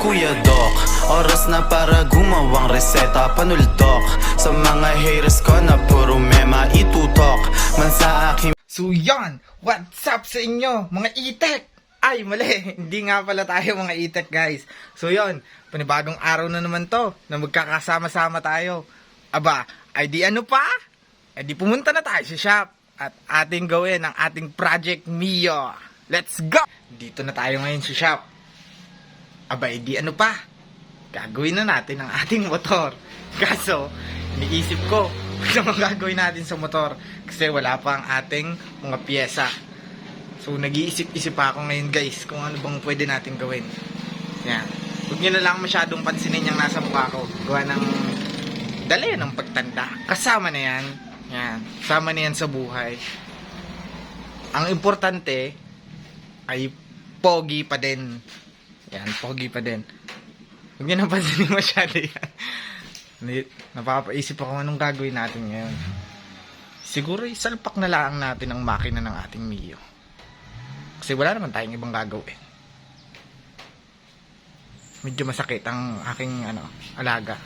Kuya Doc, oras na para gumawang reseta. Panuldok sa mga haters ko na puro mema itutok man sa aking. So yan, what's up sa inyo mga itek? Ay mali, hindi nga pala tayo mga itek guys. So yan, panibagong araw na naman to na magkakasama-sama tayo. Aba, ay di ano pa? Ay di pumunta na tayo sa shop at ating gawin ang ating Project Mio. Let's go! Dito na tayo ngayon sa shop. Aba, ay di ano pa? Gagawin na natin ang ating motor. Kaso, iniisip ko ano ang gagawin natin sa motor kasi wala pa ang ating mga pyesa. So nag-iisip-isip pa ako ngayon guys kung ano bang pwede natin gawin. Yan. Huwag nyo na lang masyadong pansinin yung nasa mukha ko. Gawa ng dali ng pagtanda. Kasama na yan. Yan. Kasama na yan sa buhay. Ang importante ay pogi pa din. Yan, pogi pa din. Huwag nyo na pansinin masyado yan. Napapaisip ako anong gagawin natin ngayon. Siguro isalpak na lang natin ang makina ng ating Mio. Kasi wala naman tayong ibang gagawin. Medyo masakit ang aking alaga.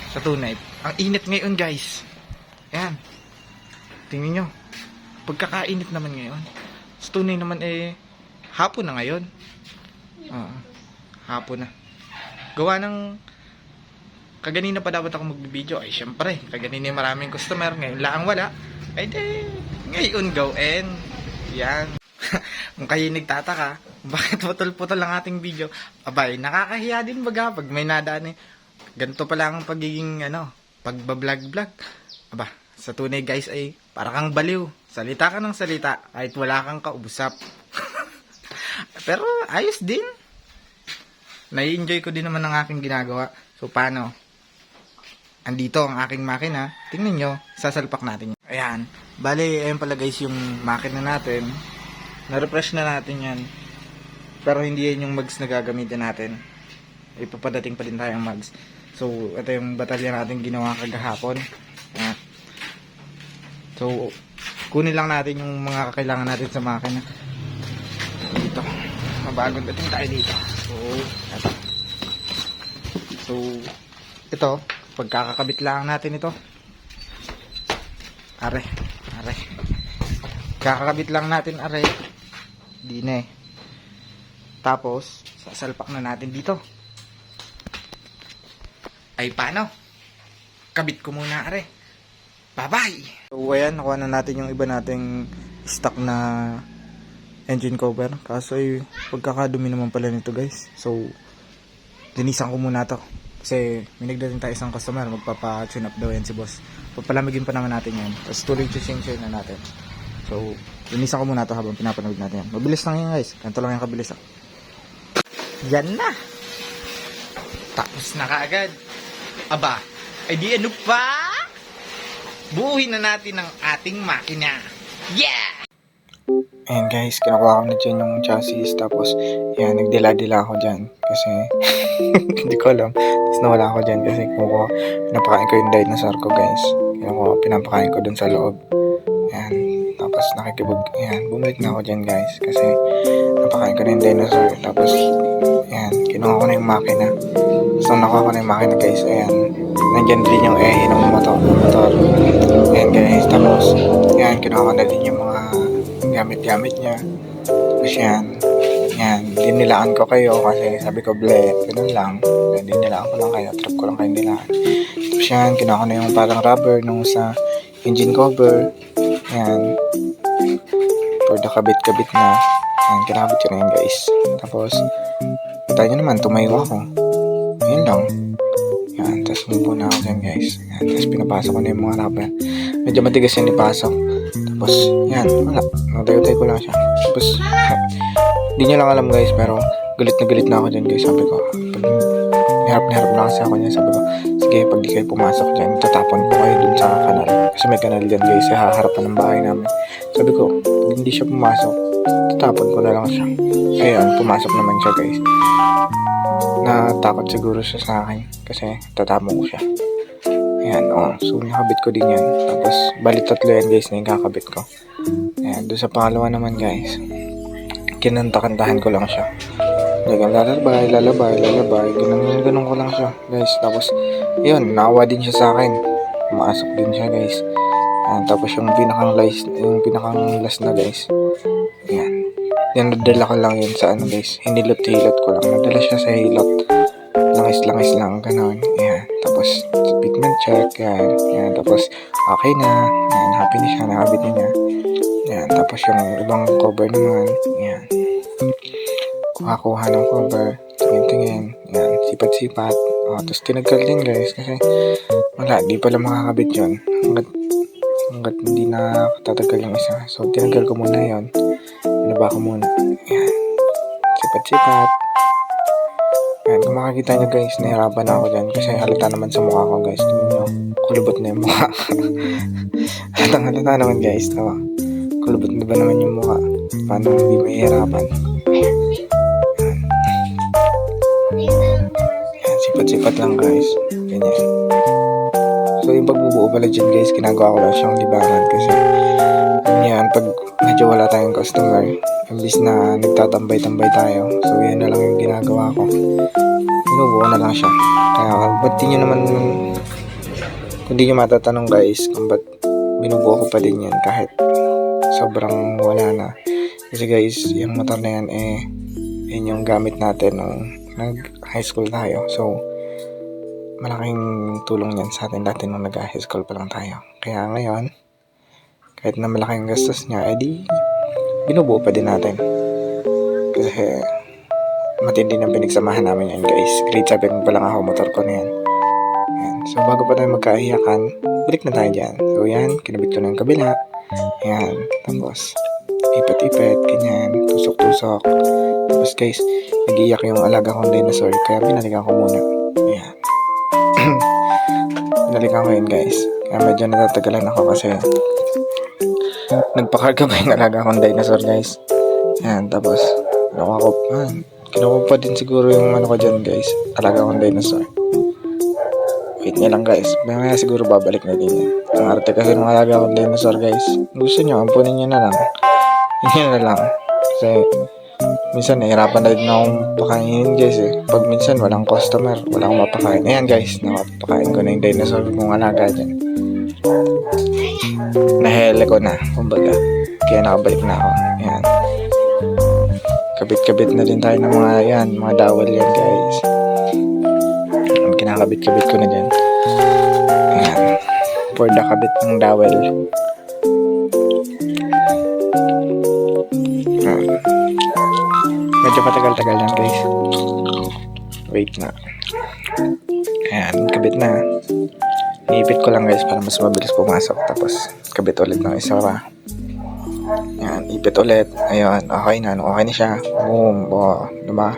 Sa tunay, ang init ngayon guys. Ayan. Tingnan nyo. Pagkakainit naman ngayon. Sa tunay naman hapon na ngayon. Hapon na. Gawa ng kaganina pa dapat ako magbibideo. Ay syempre, kaganina maraming customer. Ngayon lang wala. Ay di, ngayon gawin. Yan. Kung kayo nagtataka, bakit putol-putol ang ating video? Abay, nakakahiya din baga pag may nadaan ganito pala ang pagiging pagbablog-vlog. Aba, sa tunay guys ay para kang baliw. Salita ka ng salita kahit wala kang kausap. Pero ayos din. Nai-enjoy ko din naman ang aking ginagawa. So, paano? Andito ang aking makina. Tingnan nyo, sasalpak natin. Ayan. Bale, ayun pala guys yung makina natin. Na-refresh na natin yan. Pero hindi yan yung mags na gagamitin natin. Ipapadating pa din tayong mags. So, ito yung batalya natin ginawa kagahapon. Ayan. So, kunin lang natin yung mga kakailangan natin sa makina. Dito. Mabagong dating tayo dito. So, ito, pagkakakabit lang natin ito. Are. Kakakabit lang natin, are. Di na eh. Tapos, sasalpak na natin dito. Ay, paano? Kabit ko muna, are. Bye-bye! So, ayan, nakuha na natin yung iba nating stock na engine cover. Kaso ay pagkakadumi naman pala nito guys. So linisan ko muna to. Kasi may nagdating tayo isang customer. Magpapa-tune up daw yan si boss. Papalamigin pa naman natin yan. Tapos tuloy change na natin. So linisan ko muna to habang pinapanood natin yan. Mabilis lang yan guys. Ganito lang yung kabilis. Yan na. Tapos na kaagad. Aba, ay di ano pa? Buuhin na natin ang ating makina. Yeah! Ayan guys, kinukuha ko na dyan yung chassis. Tapos, yan, nagdila-dila ako dyan. Kasi, hindi ko alam. Tapos nawala ako dyan kasi pinapakain ko yung dinosaur ko guys. Pinapakain ko dun sa loob. Ayan, tapos bumalik na ako dyan guys. Kasi, napakain ko na yung dinosaur. Tapos, ayan, kinuha ko na yung makina. So, nakuha ko na yung makina guys. Ayan, nandyan din yung ng motor. Ayan guys, tapos, ayan, kinuha ko na din yung mga gamit-gamit niya. Tapos yan, dinilaan ko kayo kasi sabi ko, ganun lang. Dinilaan ko lang kayo, trap ko lang kayo nilaan. Tapos yan, kinuha ko na yung parang rubber nung sa engine cover. Yan, for the kabit-kabit na. Yan, kinakabit ko na yun guys. Tapos, tayo nyo naman, tumayo ako. Yan lang. Yan, tapos move na ako dyan guys. Yan, tapos pinapasok ko na yung mga rubber. Medyo matigas yan ipasok. Tapos, yan, wala. Natayo-tayo ko lang siya. Tapos, hindi nyo lang alam guys, pero galit na ako dyan guys. Sabi ko, pag naharap na kasi ako dyan, sabi ko, sige, pag di kayo pumasok dyan, tatapon ko kayo dun sa kanal. Kasi may kanal dyan guys, sa harapan ng bahay namin. Sabi ko, pag hindi siya pumasok, tatapon ko na lang siya. Ayun, pumasok naman siya guys. Natakot siguro siya sa akin, kasi tatapon ko siya. Ayan, so nakabit ko din yan. Tapos, bali tatlo yan guys na yung kakabit ko. Ayan, doon sa pangalawa naman guys, kinanta-kantahan ko lang siya. Lalabay, ganun ko lang siya, guys. Tapos, yun, naawa din siya sa akin. Pumasok din siya, guys. Tapos yung pinakang last na, guys. Ayan. Nadala ko lang yun sa ano, guys. Hinilot-hilot ko lang. Nadala siya sa hilot. Langis-langis lang, ganun. Ayan. Tapos, fitment check. Ayan. Tapos, okay na. Ayan, happy na siya. Nakabit niya. Ayan. Tapos yung ibang cover naman. Ayan. Kuha ng cover. Tingin-tingin. Ayan. Sipat-sipat. Tapos, tinagkal din, guys. Kasi, wala. Di pala makakabit yun. Hanggat hindi na tatagal yung isa. So, tinanggal ko muna yun. Pinaba ko muna. Ayan. Sipat-sipat. Ayan. Kung makikita nyo, guys, nahirapan na ako dyan. Kasi halata naman sa mukha ko, guys. Tingnan nyo. Kulubot na yung mukha. Halata naman, guys. Diba? Kulubot na ba naman yung mukha? Paano hindi mahihirapan? Ayan. Ayan. Sipat-sipat lang, guys. Ganyan. So, yung pagbubuo pala dyan, guys, ginagawa ko lang siyang libangan kasi yan, pag medyo wala tayong customer, imbis na nagtatambay-tambay tayo, so yan na lang yung ginagawa ko. Binubuo na lang siya. Kaya, ba't di nyo naman, kung di nyo matatanong, guys, kung ba't binubuo ko pa din yan kahit sobrang wala na. Kasi, guys, yung motor na yan, yun yung gamit natin nung nag-high school tayo. So, malaking tulong yan sa atin dati nung nag-high school pa lang tayo. Kaya ngayon, kahit na malaking gastos niya, edi binubuo pa din natin. Kasi matindi ng pinagsamahan namin yan, guys. Grade 7 pa lang ako, motor ko na yan. Ayan. So bago pa tayo magkaiyakan, balik na tayo dyan. So yan, kinabit ko na yung kabila. Ayan. Tapos, ipit-ipit, ganyan, tusok-tusok. Tapos, guys, nag-iyak yung alaga kong dinosaur, kaya binalikan ko muna. Ayan. Binalikan ko yun, guys. Kaya medyo natatagalan ako kasi nagpakarga pa yung alaga kong dinosaur, guys. Ayan, tapos kinuha pa din siguro yung ano ko dyan, guys. Alaga kong dinosaur. Wait nyo lang, guys. Mamaya siguro babalik na din yan. Ang arte kasi ng alaga kong dinosaur, guys. Gusto nyo, ampunin nyo na lang. Yun na lang. Kasi minsan nahirapan na din akong pakainin, guys, Pag minsan walang customer, walang mapakain. Ayan, guys, napapakain ko na yung dinosaur kong alaga dyan. Nahele ko na, kumbaga. Kaya nakabalik na ako. Ayan. Kabit-kabit na din tayo ng mga dawal yan, guys. Kinakabit-kabit ko na dyan. Ayan. For the kabit ng dawal. Medyo matagal-tagal yan, guys. Wait na. Ayan, kabit na. Iipit ko lang, guys, para mas mabilis pumasok. Tapos, kabit ulit ng isa pa. Ayan, ipit ulit. Ayun, okay na. Okay na siya. Boom. Diba?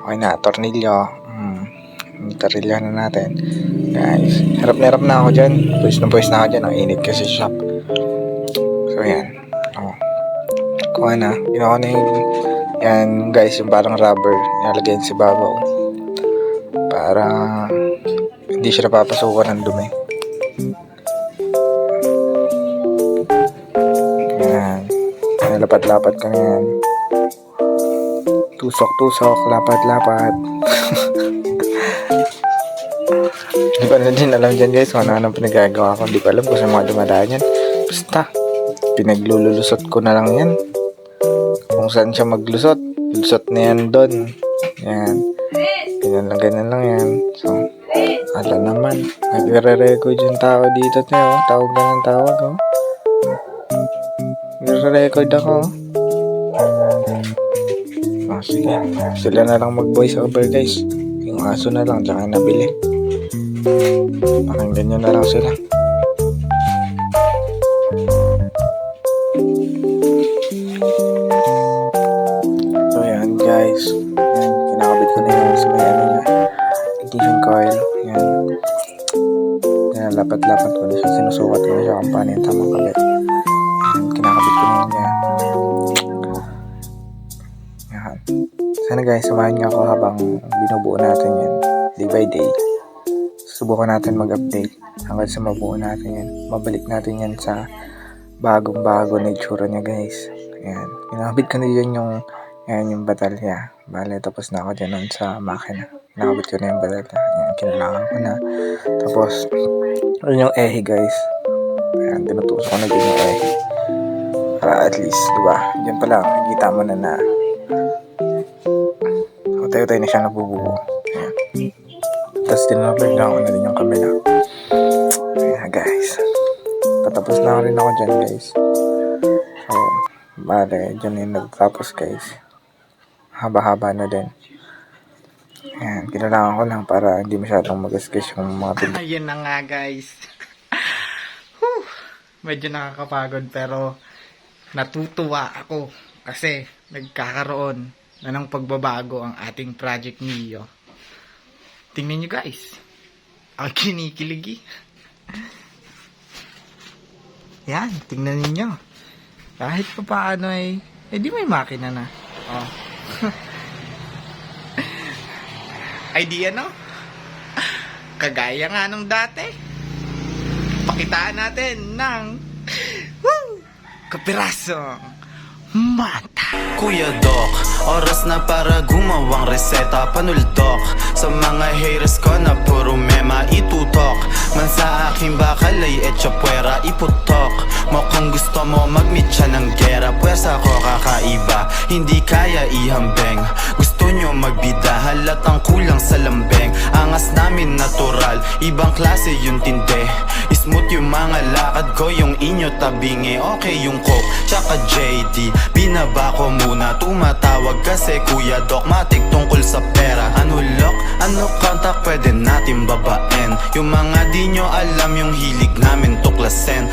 Okay na. Tornilyo. Tornilyo na natin. Guys, harap na ako dyan. Pwes na ako dyan. Ang init kasi shop. So, ayan. Kuha na. Ginawa na yung yan, guys, yung parang rubber. Nalagyan si babaw. Para hindi siya napapasukan ng dumi. Yan. Lapat-lapat ka na yan. Tusok-tusok, lapat-lapat. Hindi ko na din alam dyan, guys, kung ano pinagagawa ko. Hindi ko alam kung saan mga dumadaan yan. Basta, pinaglululusot ko na lang yan. Kung saan siya maglusot, lusot na yan doon. Yan. Ganyan lang yan. So, ala naman. Nagre-record yung tao dito, Teo. Tawag na ng tawag, Nagre-record ako. Sige. Sila na lang mag-voice over, guys. Yung aso na lang, tsaka nabili. Parang ganyan na lang sila. So, yan, guys. Yan, kinakabit ko na yung sa may ignition coil. Yan. Yan, lapat-lapat ko na siya. Sinusukat ko na siya kung paano yung tamang kabit. Yan, kinakabit ko na yun yan. Yan. Sana, guys, samahan niyo ako habang binubuo natin yan. Day by day. Subukan natin mag-update hanggang sa mabuo natin yan. Mabalik natin yan sa bagong-bago na itsura niya, guys. Ayan. Kinakabit ko na yan yung Ayan yung batalya. Bale, tapos na ako dyan nun sa makina. Nakabot ko na yung batalya. Ayan, kinalangan ko na. Tapos, yun yung ehi guys. Ayan, tinutusok ko na din yung ehi. Para at least, diba? Diyan pa lang, nakikita mo na na tayo-tayo na siya nabubuo. Ayan. Tapos tinapagla ko na din yung kamera. Ayan guys. Patapos na rin ako dyan guys. So, bale, dyan yung nagtapos guys. Haba-haba na din. Ayan, kailangan ko lang para hindi masyadong mag-sketch yung mga pinto. Ayun na nga guys. Medyo nakakapagod pero natutuwa ako kasi nagkakaroon na ng pagbabago ang ating Project Mio. Tingnan nyo guys. Ang kinikilig. Yan, tingnan ninyo. Kahit pa paano ay, di may makina na. Oh. Ay di ano? Kagaya nga nung dati. Pakitaan natin ng kapirasong mata. Kuya Doc, oras na para gumawang reseta panuldok. Sa mga haters ko na puro mema itutok. Man sa aking bakal ay etcha puwera iputok. Mo kung gusto mo magmitsa ng gera, pwersa ko kakaiba, hindi kaya ihambeng. Gusto nyo magbida, halatang kulang sa lambeng. Angas namin natural, ibang klase yung tinde. Smooth yung mga lakad ko, yung inyo tabingi. Okay yung coke, tsaka JD. Binaba ko muna, tumatawag kasi Kuya Doc matik tungkol sa pera. Ano lock, ano contact, pwede natin babaen. Yung mga di nyo alam, yung hilig namin tuklasin.